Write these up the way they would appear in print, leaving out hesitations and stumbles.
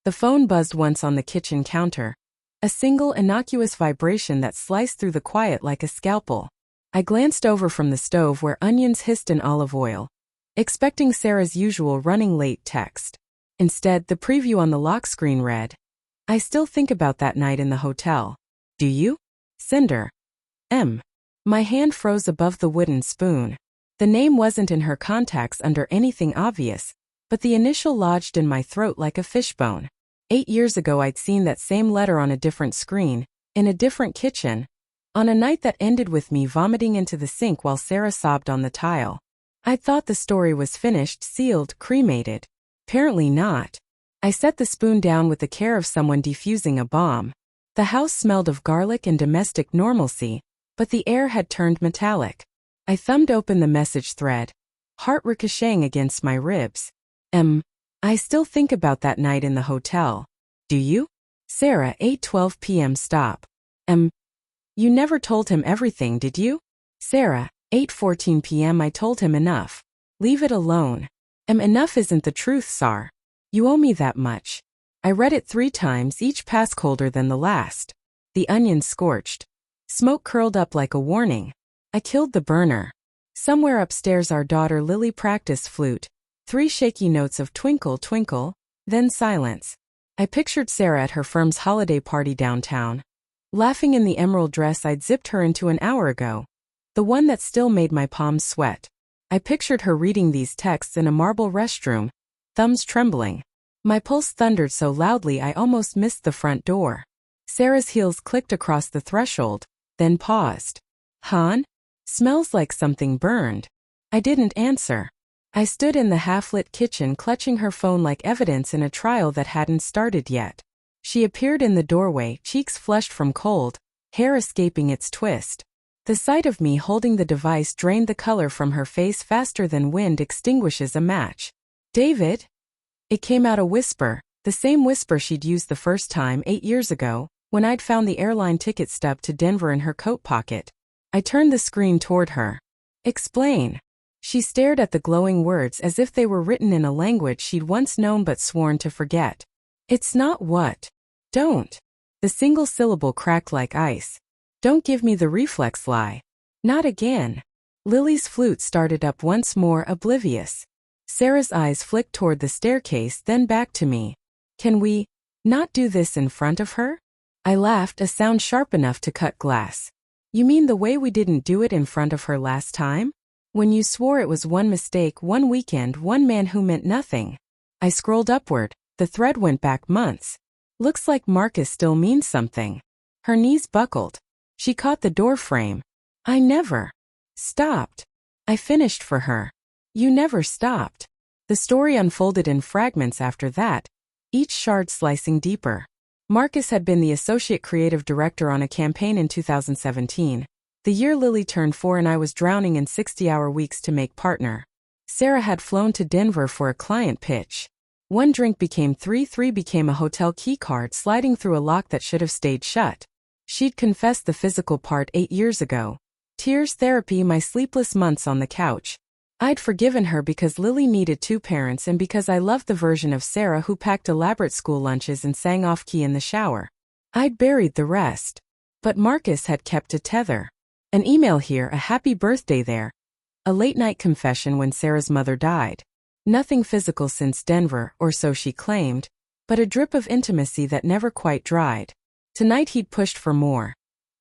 The phone buzzed once on the kitchen counter. A single innocuous vibration that sliced through the quiet like a scalpel. I glanced over from the stove where onions hissed in olive oil, expecting Sarah's usual running late text. Instead, the preview on the lock screen read, "I still think about that night in the hotel. Do you? Cinder. M." My hand froze above the wooden spoon. The name wasn't in her contacts under anything obvious, but the initial lodged in my throat like a fishbone. 8 years ago I'd seen that same letter on a different screen, in a different kitchen, on a night that ended with me vomiting into the sink while Sarah sobbed on the tile. I'd thought the story was finished, sealed, cremated. Apparently not. I set the spoon down with the care of someone defusing a bomb. The house smelled of garlic and domestic normalcy, but the air had turned metallic. I thumbed open the message thread, heart ricocheting against my ribs. I still think about that night in the hotel. Do you? Sarah, 8:12 p.m. Stop. You never told him everything, did you? Sarah, 8:14 p.m. I told him enough. Leave it alone. Enough isn't the truth, Sar. You owe me that much. I read it 3 times, each pass colder than the last. The onion scorched. Smoke curled up like a warning. I killed the burner. Somewhere upstairs our daughter Lily practiced flute. 3 shaky notes of twinkle, twinkle, then silence. I pictured Sarah at her firm's holiday party downtown, laughing in the emerald dress I'd zipped her into an hour ago, the one that still made my palms sweat. I pictured her reading these texts in a marble restroom, thumbs trembling. My pulse thundered so loudly I almost missed the front door. Sarah's heels clicked across the threshold, then paused. Han? Smells like something burned. I didn't answer. I stood in the half-lit kitchen clutching her phone like evidence in a trial that hadn't started yet. She appeared in the doorway, cheeks flushed from cold, hair escaping its twist. The sight of me holding the device drained the color from her face faster than wind extinguishes a match. David? It came out a whisper, the same whisper she'd used the first time 8 years ago, when I'd found the airline ticket stub to Denver in her coat pocket. I turned the screen toward her. Explain. She stared at the glowing words as if they were written in a language she'd once known but sworn to forget. It's not what? Don't. The single syllable cracked like ice. Don't give me the reflex lie. Not again. Lily's flute started up once more, oblivious. Sarah's eyes flicked toward the staircase, then back to me. Can we not do this in front of her? I laughed, a sound sharp enough to cut glass. You mean the way we didn't do it in front of her last time? When you swore it was one mistake, one weekend, one man who meant nothing. I scrolled upward. The thread went back months. Looks like Marcus still means something. Her knees buckled. She caught the door frame. I never stopped. I finished for her. You never stopped. The story unfolded in fragments after that, each shard slicing deeper. Marcus had been the associate creative director on a campaign in 2017. The year Lily turned 4 and I was drowning in 60-hour weeks to make partner. Sarah had flown to Denver for a client pitch. 1 drink became 3, 3 became a hotel keycard sliding through a lock that should have stayed shut. She'd confessed the physical part 8 years ago. Tears, therapy, my sleepless months on the couch. I'd forgiven her because Lily needed 2 parents and because I loved the version of Sarah who packed elaborate school lunches and sang off-key in the shower. I'd buried the rest. But Marcus had kept a tether. An email here, a happy birthday there. A late-night confession when Sarah's mother died. Nothing physical since Denver, or so she claimed, but a drip of intimacy that never quite dried. Tonight he'd pushed for more.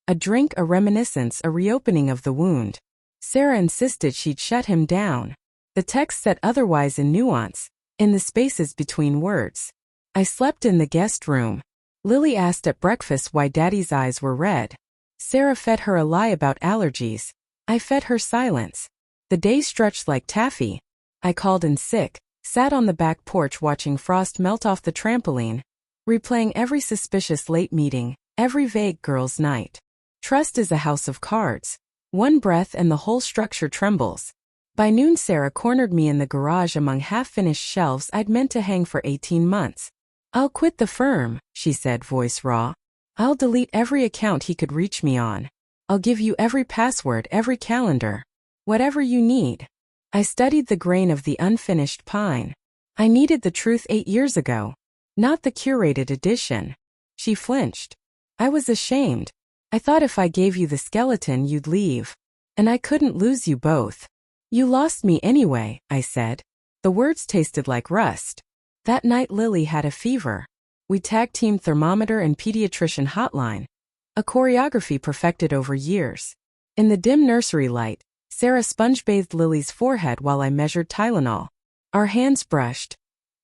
A drink, a reminiscence, a reopening of the wound. Sarah insisted she'd shut him down. The text said otherwise in nuance, in the spaces between words. I slept in the guest room. Lily asked at breakfast why Daddy's eyes were red. Sarah fed her a lie about allergies. I fed her silence. The day stretched like taffy. I called in sick, sat on the back porch watching frost melt off the trampoline, replaying every suspicious late meeting, every vague girls' night. Trust is a house of cards. 1 breath and the whole structure trembles. By noon Sarah cornered me in the garage among half-finished shelves I'd meant to hang for 18 months. I'll quit the firm, she said, voice raw. I'll delete every account he could reach me on. I'll give you every password, every calendar. Whatever you need. I studied the grain of the unfinished pine. I needed the truth 8 years ago. Not the curated edition. She flinched. I was ashamed. I thought if I gave you the skeleton you'd leave. And I couldn't lose you both. You lost me anyway, I said. The words tasted like rust. That night Lily had a fever. We tag-teamed thermometer and pediatrician hotline. A choreography perfected over years. In the dim nursery light, Sarah sponge-bathed Lily's forehead while I measured Tylenol. Our hands brushed.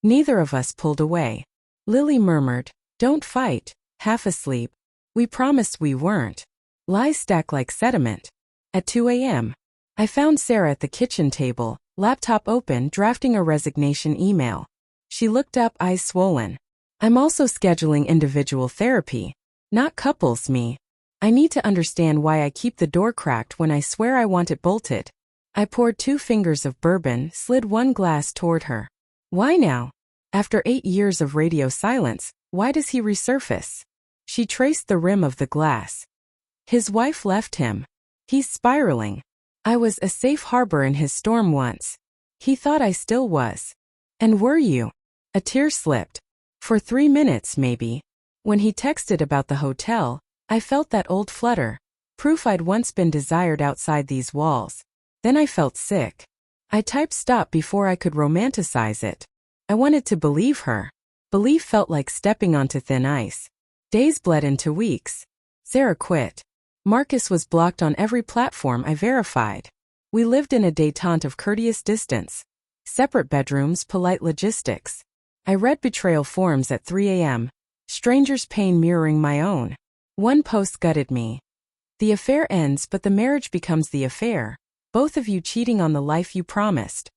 Neither of us pulled away. Lily murmured, "Don't fight," half asleep. We promised we weren't. Lies stack like sediment. At 2 a.m., I found Sarah at the kitchen table, laptop open, drafting a resignation email. She looked up, eyes swollen. "I'm also scheduling individual therapy. Not couples, me. I need to understand why I keep the door cracked when I swear I want it bolted." I poured 2 fingers of bourbon, slid 1 glass toward her. "Why now? After 8 years of radio silence, why does he resurface?" She traced the rim of the glass. "His wife left him. He's spiraling. I was a safe harbor in his storm once. He thought I still was. And were you?" A tear slipped. "For 3 minutes, maybe. When he texted about the hotel, I felt that old flutter. Proof I'd once been desired outside these walls. Then I felt sick. I typed stop before I could romanticize it. I wanted to believe her. Belief felt like stepping onto thin ice. Days bled into weeks. Sarah quit. Marcus was blocked on every platform I verified. We lived in a détente of courteous distance. Separate bedrooms, polite logistics. I read betrayal forms at 3 a.m., strangers' pain mirroring my own. One post gutted me. "The affair ends but the marriage becomes the affair. Both of you cheating on the life you promised."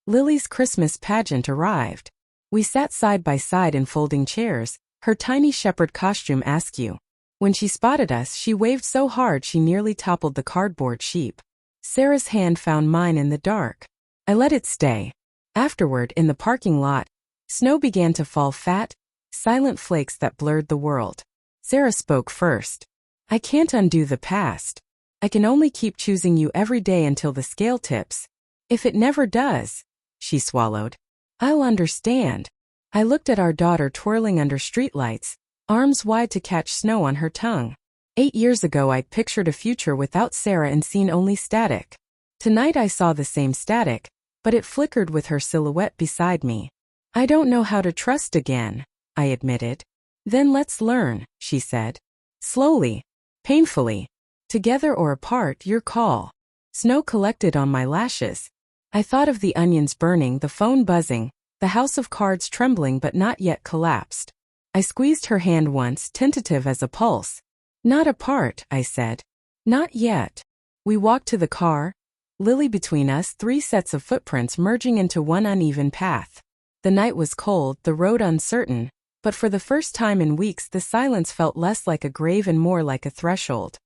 Lily's Christmas pageant arrived. We sat side by side in folding chairs, her tiny shepherd costume askew. When she spotted us, she waved so hard she nearly toppled the cardboard sheep. Sarah's hand found mine in the dark. I let it stay. Afterward, in the parking lot, snow began to fall, fat, silent flakes that blurred the world. Sarah spoke first. "I can't undo the past. I can only keep choosing you every day until the scale tips. If it never does," she swallowed, "I'll understand." I looked at our daughter twirling under streetlights, arms wide to catch snow on her tongue. 8 years ago I'd pictured a future without Sarah and seen only static. Tonight I saw the same static, but it flickered with her silhouette beside me. "I don't know how to trust again," I admitted. "Then let's learn," she said. Slowly, painfully. "Together or apart, your call." Snow collected on my lashes. I thought of the onions burning, the phone buzzing, the house of cards trembling but not yet collapsed. I squeezed her hand once, tentative as a pulse. "Not apart," I said. "Not yet." We walked to the car, Lily between us, 3 sets of footprints merging into one uneven path. The night was cold, the road uncertain, but for the first time in weeks the silence felt less like a grave and more like a threshold.